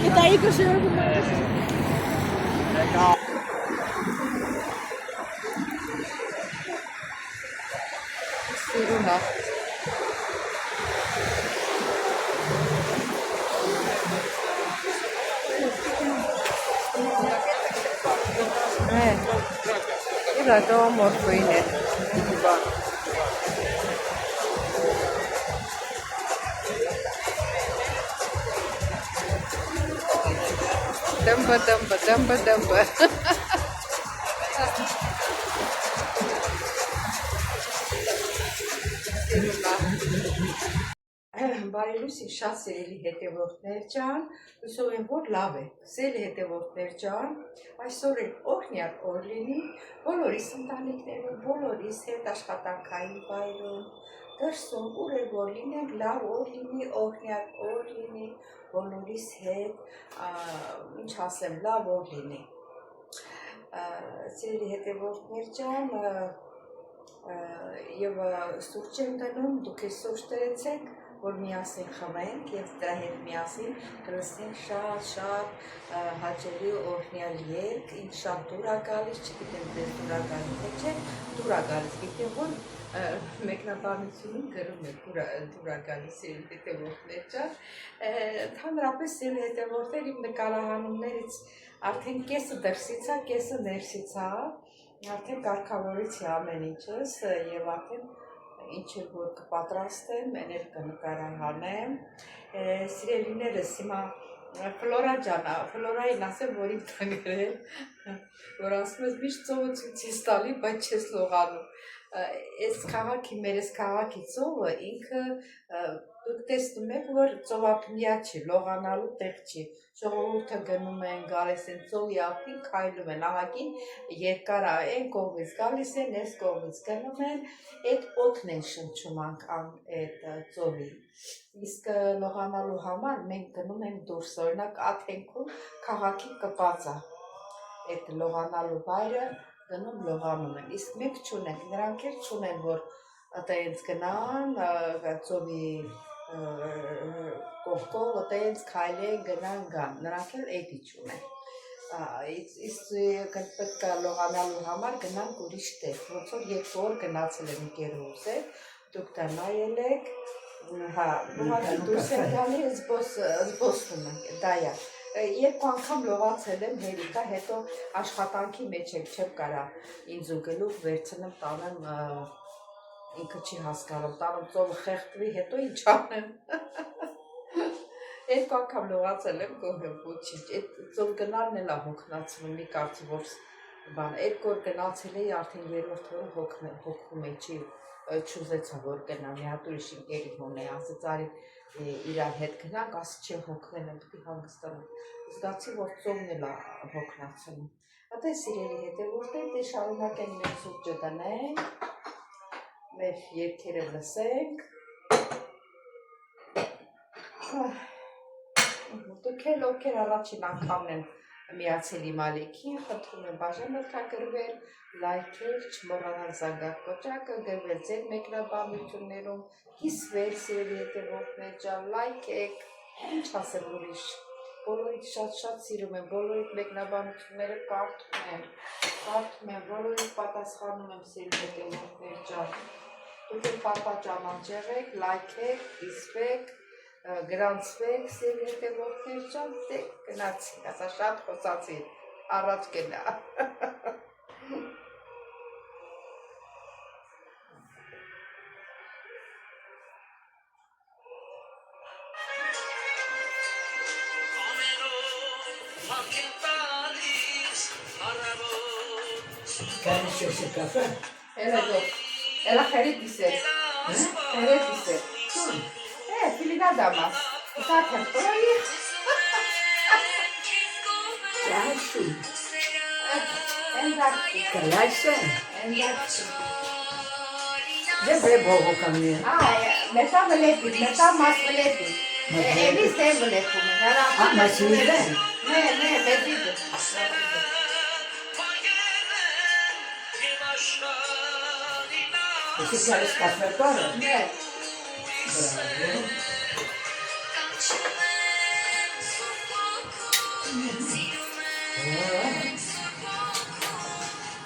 Kita ikut sih. Siruna. Ini tuh morfo ini. Dumba. Բարի լույսի շատ սիրելի հետևորդներ ջան, հուսով եմ, որ լավ եք, սիրելի հետևորդներ ջան, այսօր էլ օրհնյակ օր լինի, բոլորիս ընտանիքներում, բոլորիս հետ աշխատանքային վայրում, դրսում, ուր էլ որ լինենք, լավ օր լինի, օրհնյակ օր լինի, բոլորիս հետ, ինչ ասեմ, լավ օր լինի։ Սիրելի հետևորդներ ջան, եւ սուրճ եմ դնում, դուք էլ սուրճ տրեցեք, որ միասին խմենք եւ դրա հետ միասին կլսենք շատ հաճելի օրհնյալ երգ, ինձ շատ դուր ա գալիս, չգիտեմ դե դուր ա գալիս թե չէ, դուր ա գալիս, գիտեմ որ մեկնաբանությունին գրում է դուր ա գալիս սիրելի հետևորդներ ջան, ընդհանրապես սիրելի հետևորդներ իմ նկարահանումներից արդեն կեսը դրսից ա, կեսը ներսից ա, արդեն կարգավորեցի ամեն ինչս եւ արդեն ինչ որ կպատրաստեմ, էներ կնկարահանեմ, սիրելիներս հիմա Ֆլորա ջանա, Ֆլորային ասեմ, որ իմ տանգրել, որ ասում ես միշտ ծովը ցույց ես տալի, բայց չես լողանում, այս քաղաքի, մեր այս քաղաքի ծովը ինքը դուք տեսնում եք, որ ծովափնյա չի, լողանալու տեղ չի, ժողովուրդը գնում են, գալիս են ծովի ափին, քայլում են, ահագին երկար է, այն կողմից գալիս են, այս կողմից գնում են, այդ օդն են շնչում անգամ այդ ծովի, իսկ լողանալու համար մենք գնում ենք դուրս, օրինակ Աթենքում քաղաքի կպած է, այդ լողանալու վայրը գնում լողանում են, իսկ մենք չունենք, նրանք էլ չունեն, որ այտենց գնան, ծովի կողքով այտենց քայլեն, գնան, գան, նրանք էլ էդի չունեն, իսկ պետք է լողանալու համար գնանք ուրիշ տեղ, ոնց որ երկու օր գնացել եմ ընկերուհուս հետ, դուք դա նայել եք, դուրս են գալի զբոսնում ենք, դա է, երկու անգամ լողացել եմ հերիկա, հետո աշխատանքի մեջ եմ չեմ կարա ինձ ու գլուխ վերցնեմ տանեմ, ինքը չի հասկանում, տանում ծովը խեղդվի, հետո ինչ անեմ, երկու անգամ լողացել եմ գոհեմ, ոչինչ, այդ ծով գնալն էլ է հոգնացնում, մի կարծի որ բան, երկու օր գնացել էի, արդեն երրորդ օրը հոգում էի, չուզեցա որ գնամ, մի հատ ուրիշ ընկերի հոն է, ասեց արի իրար հետ գնանք, ասի չէ հոգնել եմ, պիտի հանգստանամ, զգացի, որ ծովն էլ է հոգնացնում, այդե սիրելի հետևորդներ, դե շարունակենք մեր սուրճը դնենք, մեր երգերը լսենք, դուք էլ ովքեր առաջին անգամն են միացել իմ ալիքին, խնդրում եմ բաժան մտքագրվել, լայքել, չմոռանալ զանգակ կոճակը, գրվել ձեր մեկնաբանություններում, կիսվել սիրելի հետևորդներ ջան, լայքեք, ինչ ասեմ ուրիշ, բոլորիդ շատ սիրում եմ, բոլորիդ մեկնաբանությունները կարդում եմ, բոլորիդ պատասխանում եմ սիրելի հետևորդներ ջան, դուք էլ պատճառ եղեք, լայքեք, կիսվեք, գրանցվեք սիրելի հետևորդներ ջան, դե գնացին, ասա շատ խոսացի, առաջ գնա։ ¿Quieres el café? Ela χαιρέτησε. Χαιρέτησε. Φιλικά damas. Zaten πρωί. Γεια σου. Εντάξει. Καλά είσαι? Εντάξει. Δεν βλέπω εγώ καμία. Μετά βλέπει, μετά μας βλέπει. Էլիս դեմ բլեքում է, հեռախոս Մաշինը։ Ναι, մեծիդը։ Εσύ ξέρεις καφέ τώρα. Ναι, Μπράβο.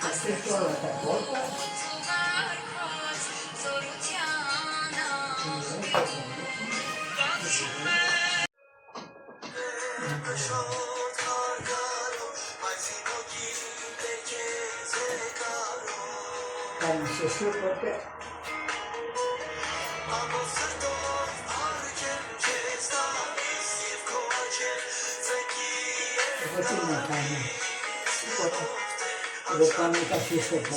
Καφέ τώρα τα κόρτα. Κάνεις εσύ ποτέ. Εγώ τι να κάνω. Εγώ κάνω τα φύσοτα.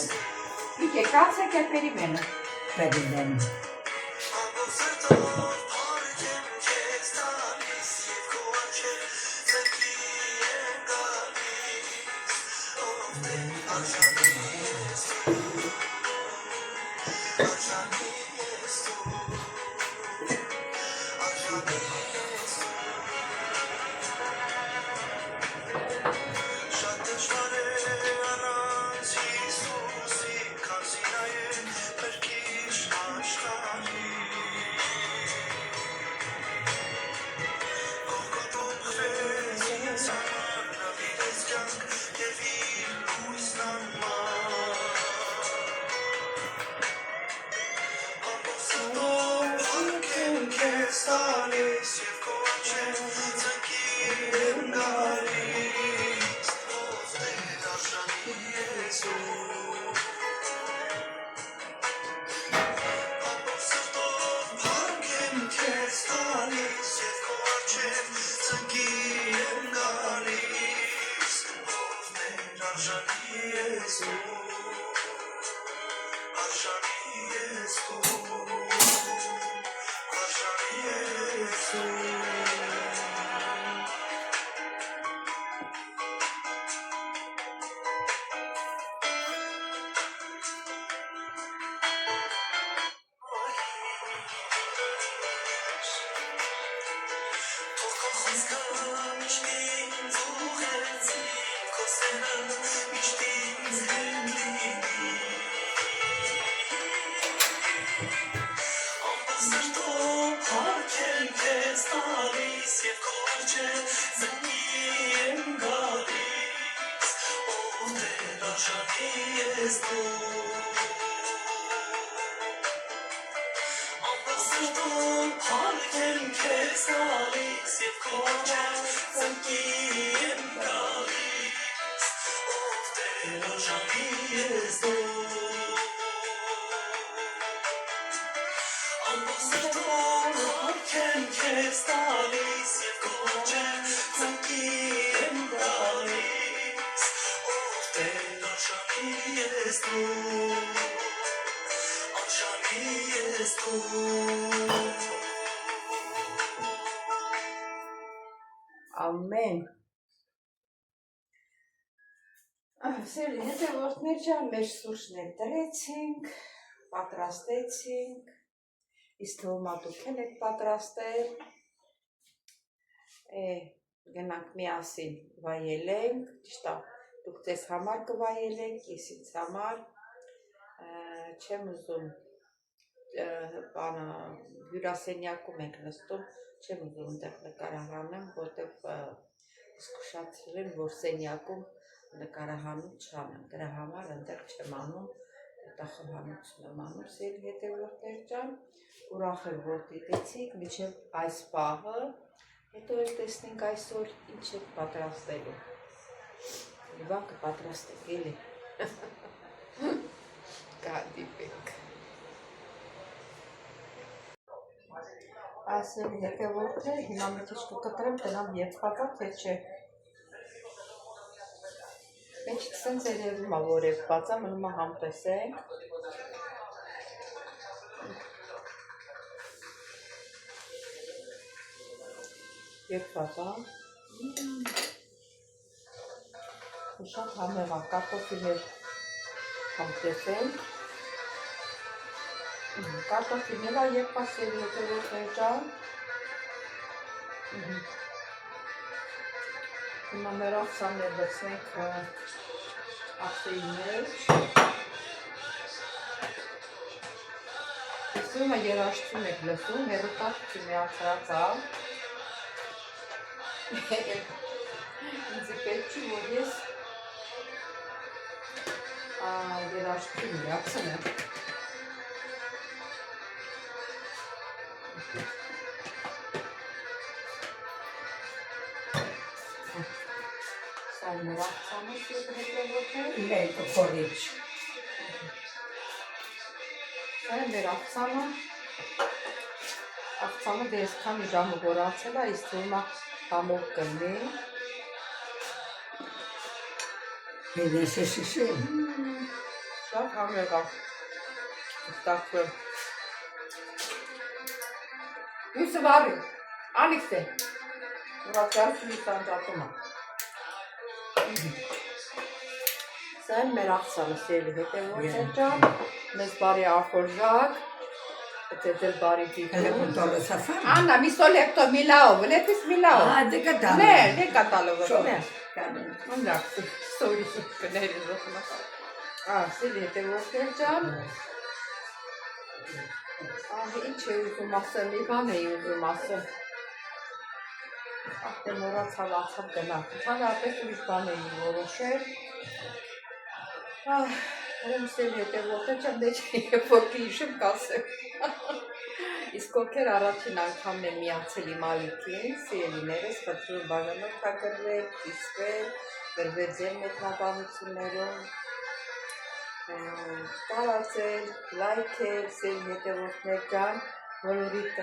και κάτσε και περιμένω. Περιμένω. Ամեն։ Սիրելի հետևորդներ ջան, մեր սուրճներ դրեցինք, պատրաստեցինք, իսկ թվում է դուք եք պատրաստել, գնանք միասին վայելենք, ճիշտ է, դուք ձեզ համար կվայելեք, ես ինձ համար, չեմ ուզում հյուրասենյակում ենք նստում, չեմ ուզում այնտեղ նկարահանեմ, որտեղ զգուշացրել եմ, որ սենյակում նկարահանում չանեմ, դրա համար այնտեղ չեմ անում, հետախոհանություն եմ անում, սիրելի հետևորդներ ջան, ուրախ եմ, որ դիտեցիք, մինչև այս պահը, հետո էլ տեսնենք այսօր ինչ եք պատրաստելու, իվա կպատրաստենք, էլի, կհանդիպենք։ Այսօր հետևորդներ, հիմա մի քիչ կկտրեմ, տնամ եփածա, թե չէ։ Մեջք սենց երևում է, որ եփվածա, մնում է համտեսենք։ Եփվածա։ Շատ համեղ է, կարտոֆիլներ համտեսենք։ Կարտոֆիլները եփած սերի հետևորդներ ջան, Հիմա մեր աղցաններ լցնենք աղցերի մեջ։ Իսկույն երաշտում եք լսում, հեռուստացույցի միացրածալ։ Ինձ պետք չի, որ ես երաշտում միացնեմ։ Սա մեր աղցանը հետևորդներ։ Լեկ խորիչ։ Սա մեր աղցանը դες քանի ժամը որացել է, իսկ թվում է համով կլինի։ Հեդես է շշել։ Շատ համեղ է։ Ստացվել։ Յուսը վարի, անիքս է։ Ուրացյալ սույս անջատում է։ Սա են մեր աղցանը սիրելի հետևորդներ ջան, մեզ բարի ախորժակ, դել բարի դիպում։ Հələ կոնտորը սաֆան։ Աննա, մի սոլեկտո միլao, վլեպիս միլao։ Դե կտալը։ Դե կտալովը, նե։ Կանեն։ Անդակսի, սորի կների զոխնա։ Սիրելի հետևորդներ ջան։ Ինչ է ուզում ասել, մի բան էի ուզում ասել։ Դե մոռացավ ացավ գնա։ Ընդհանրապես ուրիշ բան էի որոշել։ Սիրելի հետևորդներ ջան, դե չէ, որ կհիշեմ կասեմ։ Իսկ ովքեր առաջին անգամն են միացել իմ ալիքին, սիրելիներս, խնդրում բաժանորդագրվել, կիսվել, գրվել ձեր մեկնաբանություններում, տարածել, լայքել, սիրելի հետևորդներ ջան, բոլորիդ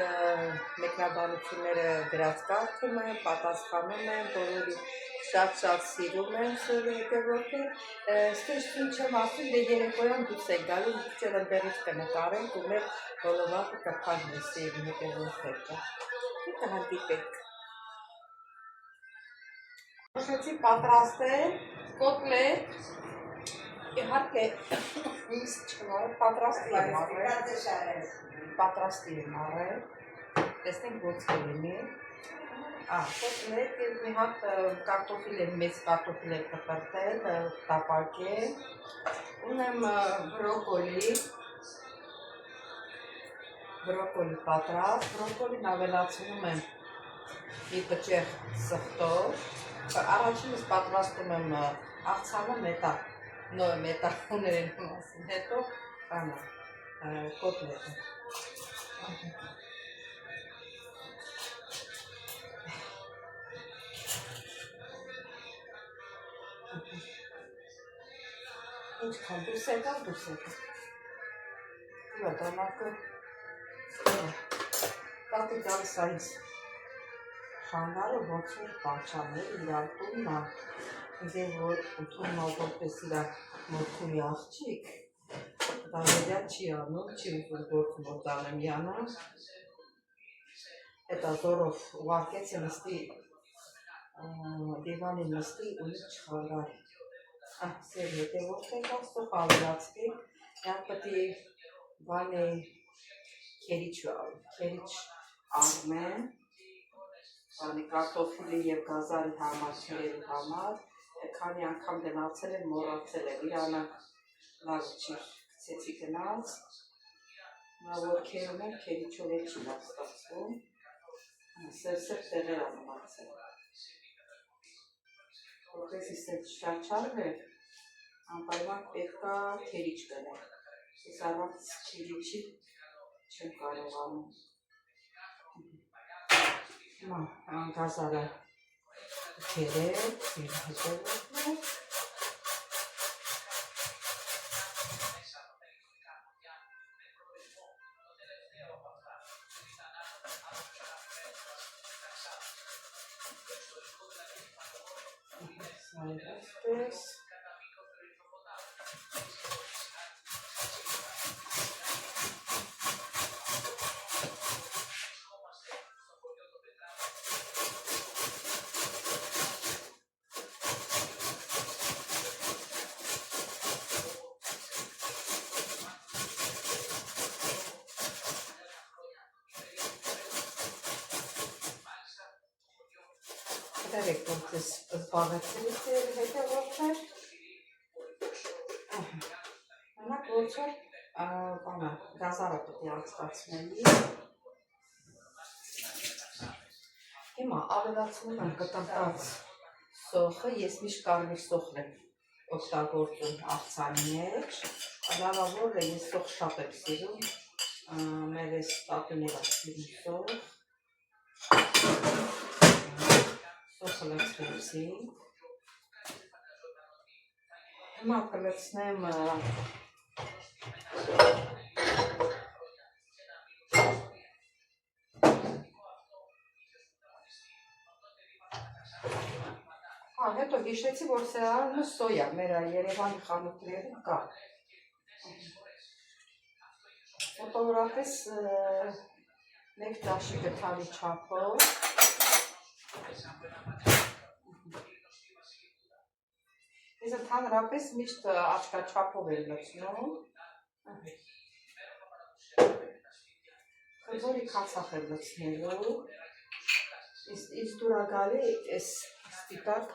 մեկնաբանությունները գրած կարդում եմ, պատասխանում եմ, բոլորիդ շատ սիրում եմ, սիրելի հետևորդներ, ստեշտին չեմ ասում, դե երեկոյան դուս եք գալու, մի քիչ ընդերից կնկարենք ու մեր բոլովակը կփակվի, սիրելի հետևորդներ ջան։ Դե կհանդիպենք։ Որոշեցի պատրաստել կոտլետ, իհարկե ինձ չնոր պատրաստի եմ առել, տեսնենք ոնց կլինի։ Կոտլետ և մի հատ կարտոֆիլ եմ, մեծ կարտոֆիլ եմ կտրտել, տապակել, ունեմ բրոկոլի պատրաստ, բրոկոլին ավելացնում եմ մի բջեղ սխտով, առաջինս պատրաստում եմ աղցանը մետա ուներեն մասին, հետո կոտլետը։ Ինչքան դուս եկավ։ Դանակը տատի գալիս այս խանգարը ոնց որ պանչաներ իրար տուննա, իդեն որ ուտուննա որպես իրար մորքունի աղջիկ, դա երյա չի անում, չի ուզում գործ մոտանեմ յանա, հետա զորով ուարկեց է նստի, դիվանի նստի ու ինչ չխանգարի։ Սեր հետևորդեք աստող ավելացվեք, յան պտի բանի քերիչ անգմեն, բանի կարտոֆիլի և գազարի համար, քերերի համար, քանի անգամ գնացել եմ, մոռացել եմ, իրանը լավ չի գցեցի գնաց, որ քերում եմ, քերիչով է չի լավ ստացվում, սեր տեղեր ամացել։ Որպես իսետ շարչարվեր, անպայման պետքա քերիչ գնել, ես առանց քերիչի չեմ կարողանում։ Գազարը քերել, հետևորդներ, այսպես, Խնդրեք, որ ձեզ զբաղեցրիք հետևորդներ։ Մենակ ոնց որ բանը գազարը պետք է անցկացնելի։ Հիմա ավելացնում եմ կտրտած սոխը, ես միշտ կարմիր սոխն եմ օգտագործում աղցանի մեջ, լավավոր է ես սոխ շատ եմ սիրում, մեր այս տատիները սիրում սոխ, սոխը լցրեցի, հիմա կլցնեմ հետո հիշեցի, որ սեղանը սոյա, մեր Երևանի խանութներում կա։ Մոտավորապես մեկ ճաշի գթալի չափով։ Ես ընդհանրապես միշտ աչքաչափով եմ լցնում։ Խնձորի քացախ եմ լցնելու։ Իսկ դուր գալի այս ստիպակ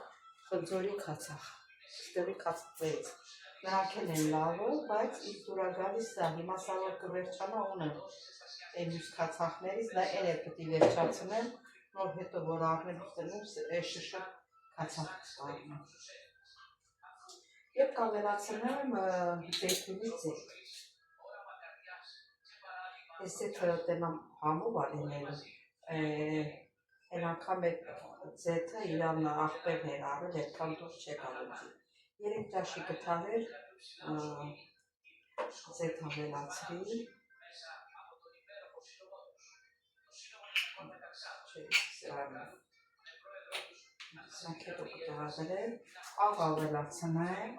խնձորի քացախ, ստեղի քացծեց։ Նրանք են լավը, բայց իսկ դուր գալիս սա, հիմա սա որ կվերջանա ունեմ այն մյուս քացախներից, դա են է պետք է վերջացնեմ, նոր հետո որ առնեմ ստեղում շշը քացախ ստարնեմ։ Եվ կավելացնեմ ձեյթունի ձեթ։ Ես ձեթը տնամ համով ալիներում, են անգամ այդ ձեթը իրան աղբերն էր առել, այդքան դուր չեք ալեցի։ 3 ճաշի գթալեր ձեթ ավելացրի։ Սրանք հետո կտեղադրեմ, աղ ավելացնեմ։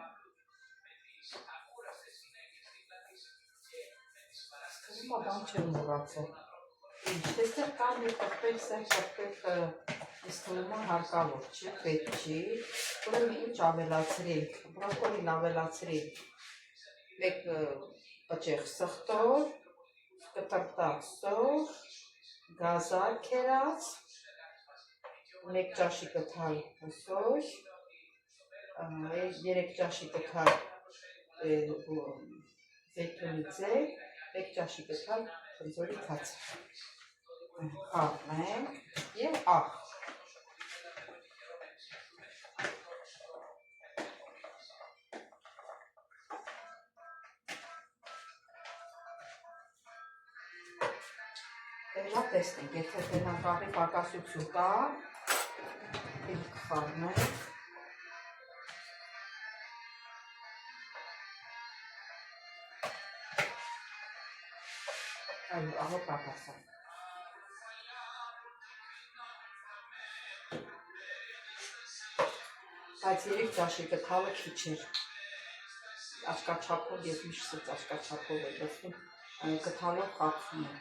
Հիմա բան չեմ մոռացել։ Այստեղ կան մի պղպեղ, սեն պղպեղ ես թվում է հարկավոր չի, պետք չի, ուրեմն ինչ ավելացրինք, բրոկոլին ավելացրինք, մեկ պճեղ սխտոր, կտրտած սոխ, գազար քերած, մեկ ճաշի գթալ սոյ, 3 ճաշի գթալ զեյթունի ձեթ, մեկ ճաշի գթալ խնձորի քացախ։ Խառնենք և աղ։ Դեհլա տեսնենք, եթե տնանք աղի պակասություն կա, և կխառնենք։ Այո, աղը պակասա։ Բայց 3 ճաշի գթալը քիչ էր, աչքաչափով ես միշտ սենց աչքաչափով եմ լցնում, գթալով խաբվում եմ։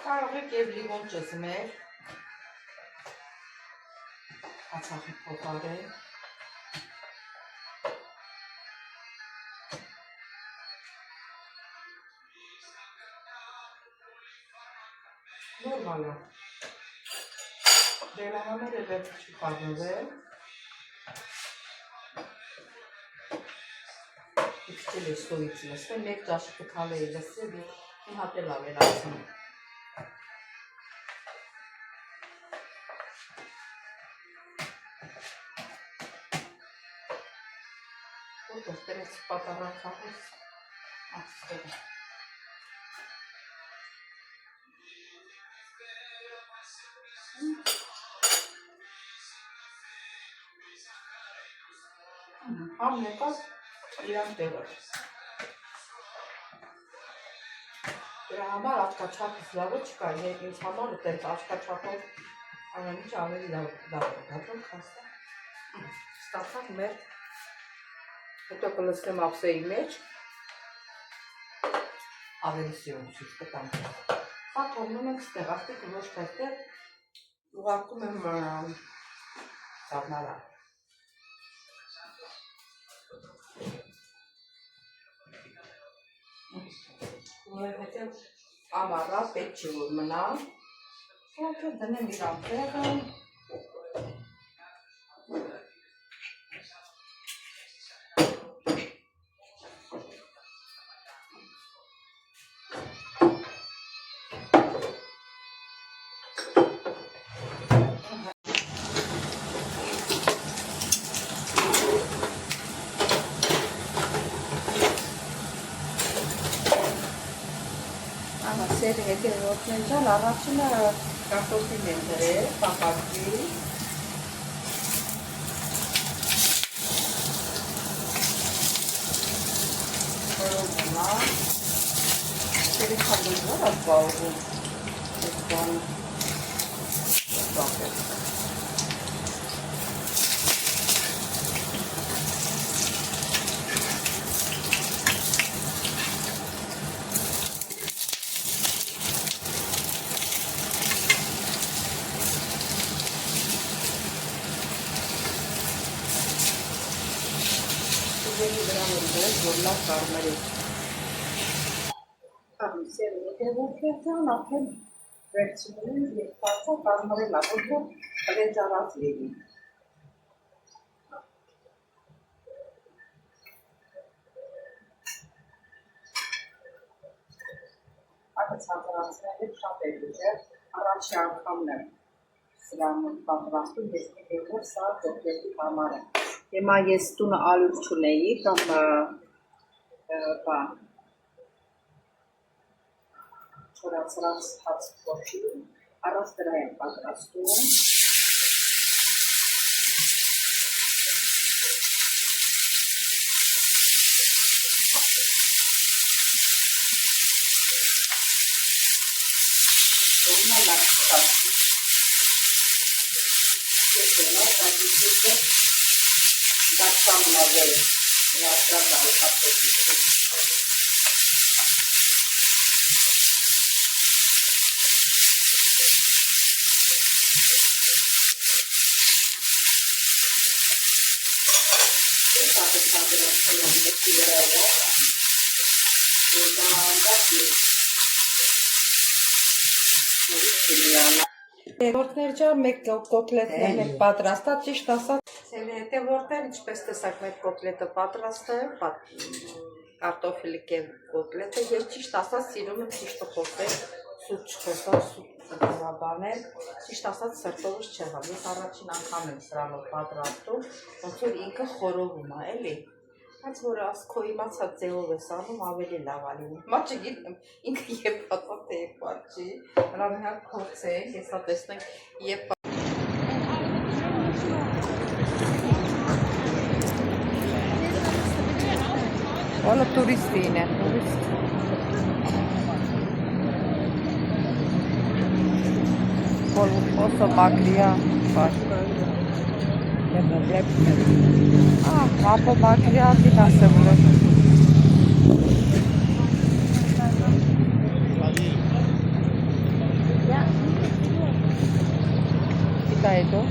Կարող եք և լիմոն ճզմել, քացախի փոխարեն։ Նորմալ է։ Դրա համար է վերջ չի խառնվել։ Իքչել է սոյից լսվեն, մեկ ճաշի գթալ է լսել, մի հատ էլ ավելացնում։ Որտեղ տրեց պատարանքահոս, աստեղ է։ Համ եկավ իրան տեղը։ Դրա համար աչքաչափից լավը չկա, ինձ համար տենց աչքաչափով ամենից ավելի լավ է, դատում խաստա։ Ստացանք մեր, հետո կլսնեմ ափսեի մեջ, ավելի սիրում ցույց կտամ։ Սա թողնում ենք ստեղ, աստիքը ոչ թեստեղ, ուղարկում եմ սառնարան։ Որովհետև Ամառա պետք չի որ մնա։ Հա դնեմ իրան տեղը։ Սերի հետևորդն ջան, առաջինը կարտոֆիլ են դրել, պապակի։ Խորովում է։ Սերի խանդույնով է բաղում։ Այս բանը։ Բաղել։ Որլա կարմերի։ Սեր հետևորդներն արդեն վերցնում և պարծա կարմրել աղորդը վեջարած լիվի։ Ակը ծանտրացնել է շատ է լուժեր, առաջի անգամն է սրանում պատրաստում, ես հետևոր սա գոպլետի համար է։ Հիմա ես տունը ալյուր չունեի կամ չորացրած հաց փոշի, առանց դրա եմ պատրաստում։ Որնա լացած։ Դարձան նավել, նասրան նավապետություն։ Հետևորդներ ջան, մեկ կոկլետներ մեկ պատրաստա, ճիշտ ասած, հետևորդներ, ինչպես տեսակ մեկ կոկլետը պատրաստ է, կարտոֆիլի կև կոկլետը, ես ճիշտ ասած սիրում եմ ճիշտը խոսել, սուտ չխոսալ, սուտ բաներ, ճիշտ ասած սրտովս չեղավ, ես առաջին անգամ եմ սրանով պատրաստում, ոնց որ ինքը խորովում է, էլի, բայց որ ասքո իմացած ձևով ես անում ավելի լավ ալինում, մա չգիտեմ, ինքը եփած է եփած չի, նրան մի հատ փորձենք, հեսա տեսնենք եփած Ola turistine, turist. Oso maglia var. Mapo maglia din asemenea. Kita itu?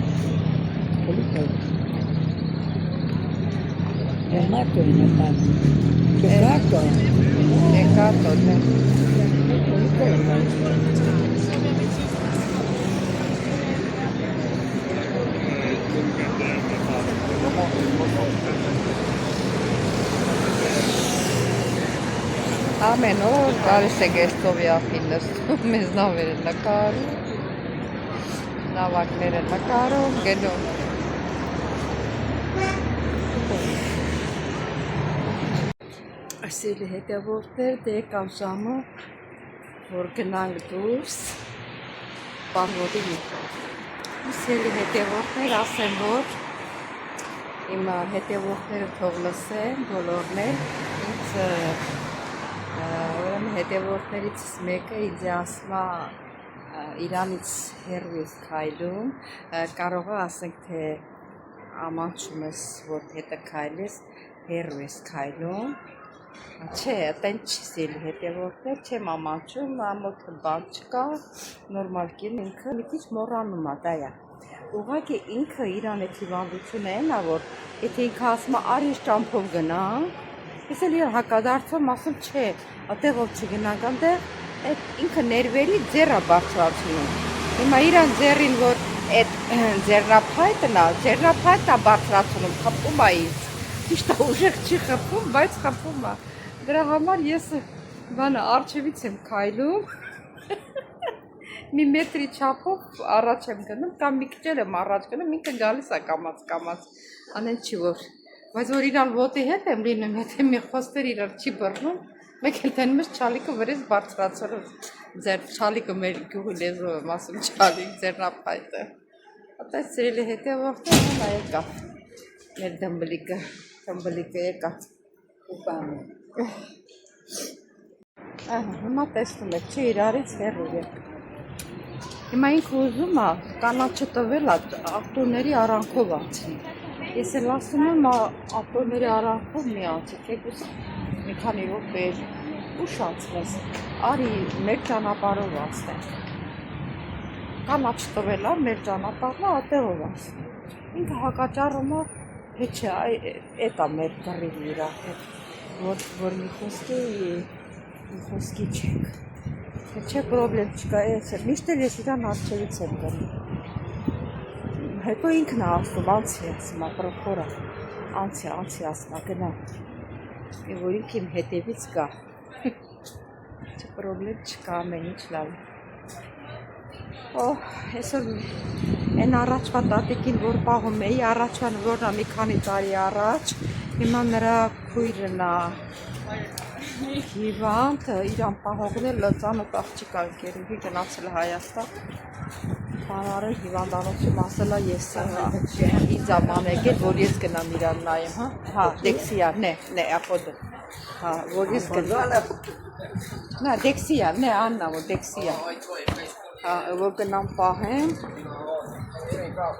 Gelato in realtà. Gelato? Gelato, Ամեն օր գալիս է գեստով յախինս, մեզ նավեր են նկարում, նավակներ են նկարում, գնում։ Այսելի հետևորդներ, դե եկավ ժամը, որ գնանք դուրս, պարվոտի Այսելի հետևորդներ, ասեմ, որ իմ հետևորդները թող լսեն, բոլորն են, ինձ հետևորդներից մեկը ինձ ասում է Իրանից հեռու ես քայլում, կարող է ասենք, թե ամանչում ես, որ հետը քայլես, հեռու ես քայլում, չէ, տեն չի սելի հետևորդներ, չեմ ամանչում, ամոթը բան չկա, նորմալ կին, ինքը մի քիչ մոռանում է, դա է։ Ուղղակի ինքը իրան է հիվանդությունը է, որ եթե ինքը ասում է արիշ ճամփով գնանք, ես էլ հակադարձում ասում չէ, այդտեղով չգնանք, այնտեղ Այդ ինքը ներվերի ձեռը բարձրացնում։ Հիմա իրան ձեռին որ այդ ձեռնափայտն է բարձրացնում, խփում է ինձ։ Ճիշտ է, ուժեղ չի խփում, բայց խփում է։ Դրա համար ես բանը արջևից եմ քայլում։ Մի մետրի չափով առաջ եմ գնում, կամ մի քիչ եմ առաջ գնում, ինքը գալիս է կամաց, անեն չի որ։ Բայց որ իրան ոտի հետ եմ լինում, եթե մի խոստեր իրար չի բռնում, մեկ էլ տենում ես չալիկը վրես բարձրացրով, ձեր չալիկը մեր գյուղի լեզվով եմ ասում չալիկ, ձեռնափայտը։ Ատայս ծրելի հետևորդը հա եկավ, մեր դմբլիկը եկավ, ու բանը։ Հիմա տեսնում եք, չի իրարից հեռու եք։ Հիմա ինքը ուզում է կանաչը տվել ավտոների արանքով անցնի։ Ես էլ ասում եմ ավտոների արանքով մի անցի, թեկուզ մի քանի րոպե ուշ անցնես, արի մեր ճանապարհով անցնենք։ Կանաչ տվել է մեր ճանապարհը ատեղով անցնի։ Ինքը հակաճառում է, թե չէ, էդ է մեր կռիվը իր հետ, որ մի խոսքի չեք։ Չէ պրոբլեմ չկա, միշտ էլ ես իրան արջևից եմ գնում։ Հետո ինքն է ասում, անցի ասում, պրոկտորը, անցի ասում, գնա, որ ինք իմ հետևից գա։ Չէ պրոբլեմ չկա, ամեն ինչ լավ։ Այսօր են առաջվա տատիկին, որ պահում էի, առաջվան որն է մի քանի տարի առաջ, հիմա նրա քույրն է հիվանդ, իրան պահողնել ծանոթ աղջիկ ընկերուհի գնացել Հայաստան, բանարել հիվանդանոցում ասել է ես ինձ աման եկել, որ ես գնամ իրան նայեմ, հա, դեքսիա, նե, ապոդը, հա, որ ես գնամ, նա, դեքսիա, նե, աննա, որ դեքսիա, հա, որ գնամ պահեմ,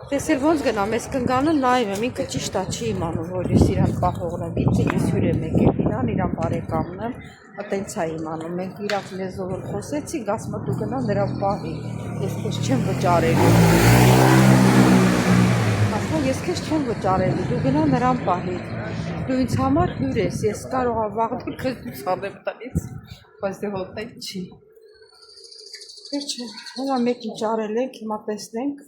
տեսել ոնց գնամ, ես կնգանը նայում եմ, ինքը ճիշտ է չի իմանում, որ ես իրան պահողն եմ, ես հյուր եմ եկել իրան բարեկամն եմ, տենց է իմանում, մենք իրաք լեզվով խոսեցինք, ասում դու գնա նրան պահի, ես քեզ չեմ վճարելու, ասում ես քեզ չեմ վճարելու, դու գնա նրան պահի, դու ինձ համար հյուր ես, ես կարող եմ վաղդի քեզ ցանեմ տնից, բայց դե հոտնել չի։ Վերջը, հիմա մեկ ինչ արել ենք, հիմա տեսնենք,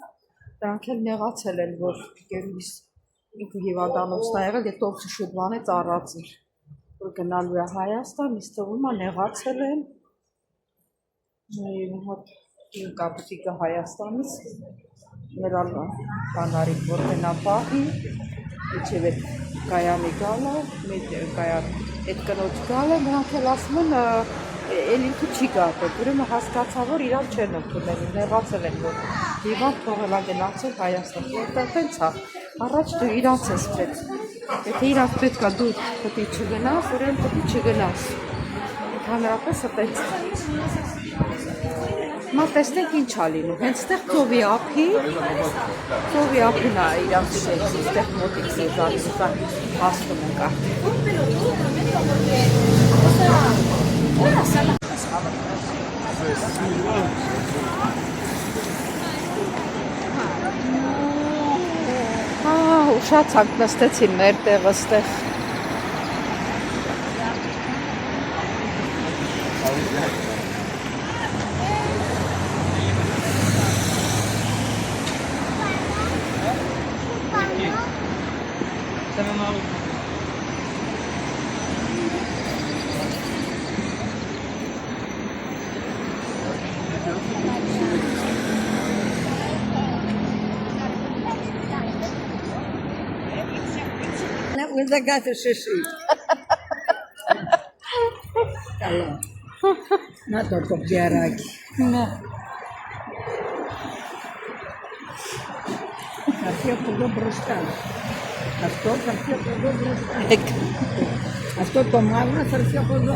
դրանք էլ նեղացել են, որ գերուիս ինքը հիվանդանոցն է եղել, եթե ով շուտ բանեց առածիր, որ գնալու է Հայաստան, ինձ թվում է նեղացել են, իմ կապուտիկը Հայաստանից, նրան բանարիկ, որ գնա պահի, իչև այդ կայանի գալը, այդ կնոջ գալը, նրանք էլ ասում են, էլ ինքը չի գատել, ուրեմն հասկացա, որ իրան չեն ընդունել, նեղացել են, որ հիվանդ թողել է գնացել Հայաստան, որտեղ տենց է, առաջ դու իրանց ես պետք, եթե իրանց պետք է դու պետք է չգնաս, ուրեմն պետք է չգնաս, ընդհանրապես է տենց է։ Հիմա տեսնենք ինչ է լինում, հենց ստեղ ծովի ափին է իրանց շեցի, ստեղ մոտիկ սեզանից հասնում ենք ուշացանք նստեցին մեր տեղը ստեղ Вы загадываете шиши. На только пьяраки. А все по-добру стали. А что все по-добру стали? А что помало, все по-добру.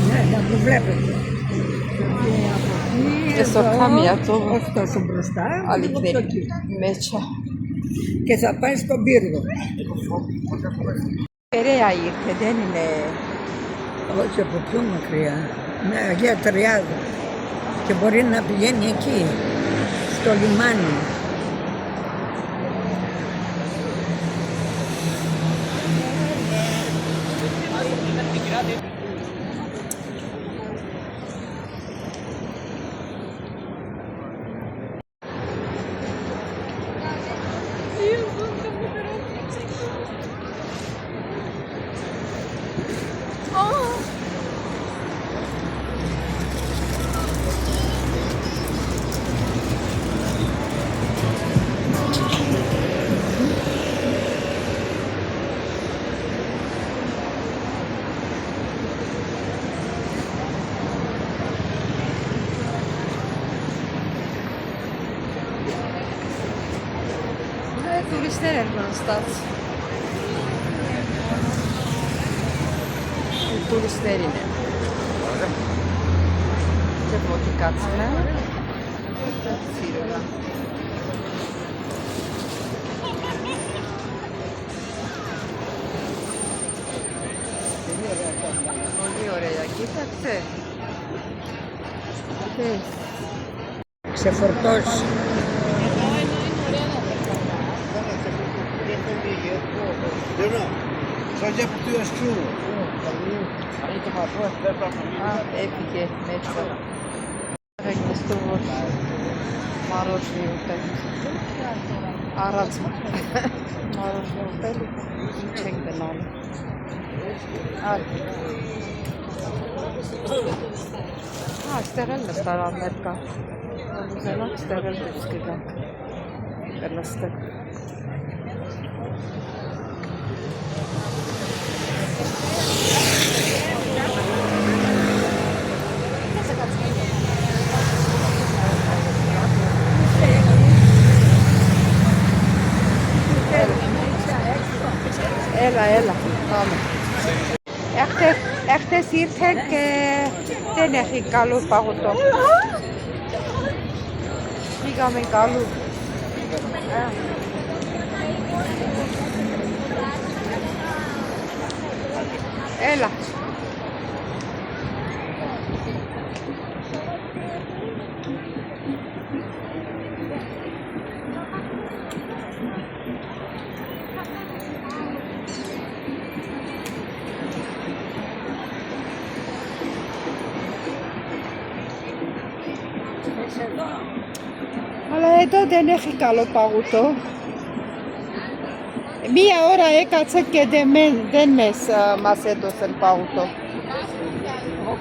Нет, проблема. Այսօր քամիածով Что ալիքների մեջ է։ Կեսապայս կոբիրվո։ Երեա իրթե դենին է։ Ոչ պոպյում կրիա։ Я тряза. Че μπορεί να πηγαίνει εκεί, στο λιμάνι. տուրիստներ են նստած։ Տուրիստերին են։ Չէ ոդիկացնը։ Սիրուլա։ Ոլի օրեյա, գիտակ թե։ Շեֆորտոս։ Էպիկ է, մեջը։ Եղեք նստում, որ մարոժնի ուտել։ Առած մարոժնի ուտել, ինչ ենք գնալու։ Այստեղ էլ նստարաններ կա։ Ուզենակ ստեղ էլ դուրս կգանք։ Կնստեք։ Έλα, πάμε. Έχτες ήρθε και δεν έχει καλό παγωτό. Πήγαμε καλό. Έλα. Αλλά εδώ δεν έχει καλό παγωτό. Μία ώρα έκατσα και δεν μας έδωσαν παγωτό.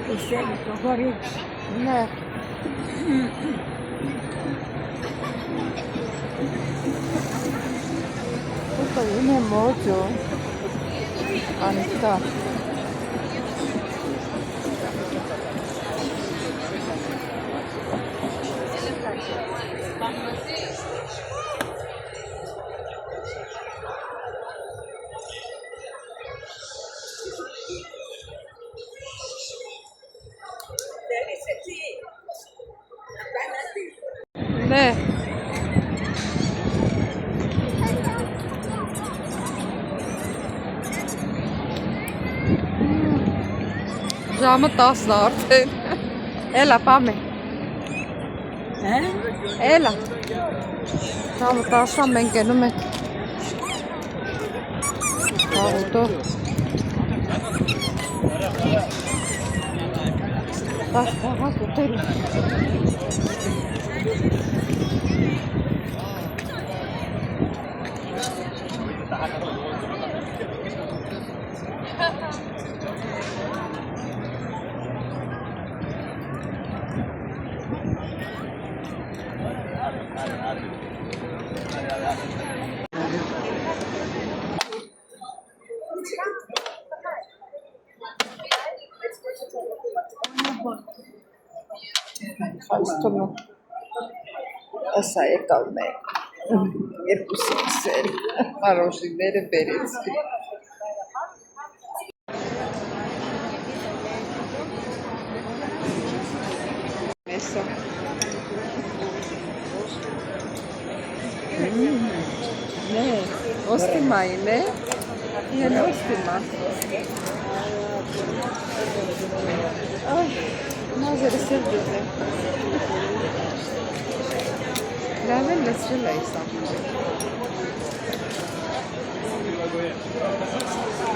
Πιστεύει το κορίτσι. Ναι. Τούτο είναι μότζο. Ανοιχτά. Ναι. Ժամը 10-ն արդեն։ Έλα, πάμε. Έλα. Ժամը 10-ն մենք գնում ենք։ Պաղուտո։ Պաղակ ուտել։ Խաստում ասա եկալ մեկ, երկուսի կսել, մարոշիները բերեցի։ Մեսա։ Ναι, όστιμα είναι, είναι όστιμα. Μάζερε σερβίζε. Լավ էլ լսրել է սա։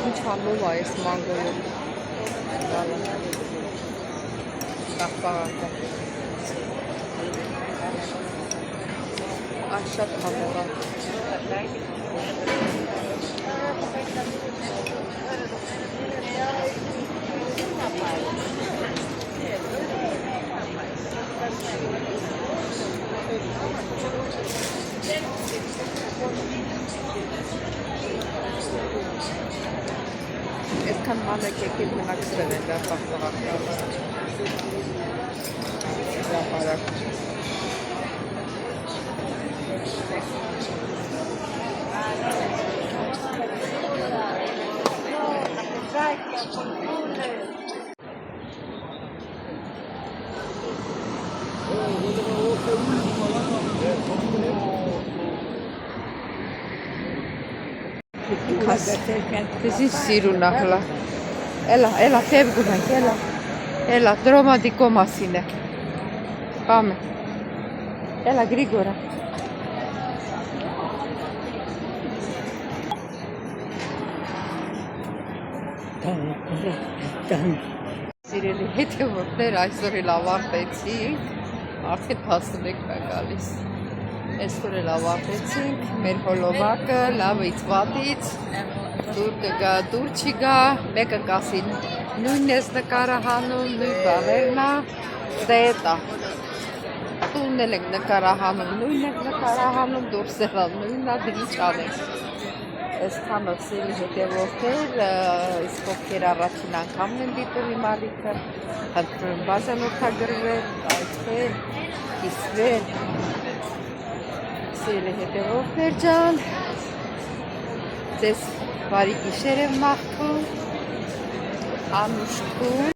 Ինչ համով է այս մանգոյը։ Տաղպաղակը։ Այս շատ համով է։ Այսքան մանեկ եկել մնակցրել են դա պաղպաղակները։ Դա հարակ։ Ինքս դեզին սիրուն ահլա։ Էլա, տև գունենք, էլա, դրոմադիկո մասին է։ Պամե։ Էլա, Գրիգորա։ Սիրելի հետևորդներ, այսօր էլ ավարտեցինք, արդեն 11-ն է գալիս։ Այսօր էլ ավարտեցինք, մեր հոլովակը լավից վատից, դուր կգա, դուր չի գա, մեկը կասի նույնն ես նկարահանում, նույն բաներն է, դե էտա։ Տունն էլ ենք նկարահանում, նույնն ենք նկարահանում, դուրսերը նույնն է, դրի չանենք։ Այսքանով սիրելի հետևորդներ, իսկ ովքեր առաջին անգամն են դիտում իմ ալիքը, խնդրում եմ բաժանորդագրվել, այդքեր, կիսվել։ Սիրելի հետևորդներ ջան, ձեզ բարի գիշեր եմ մաղթում, անուշքում։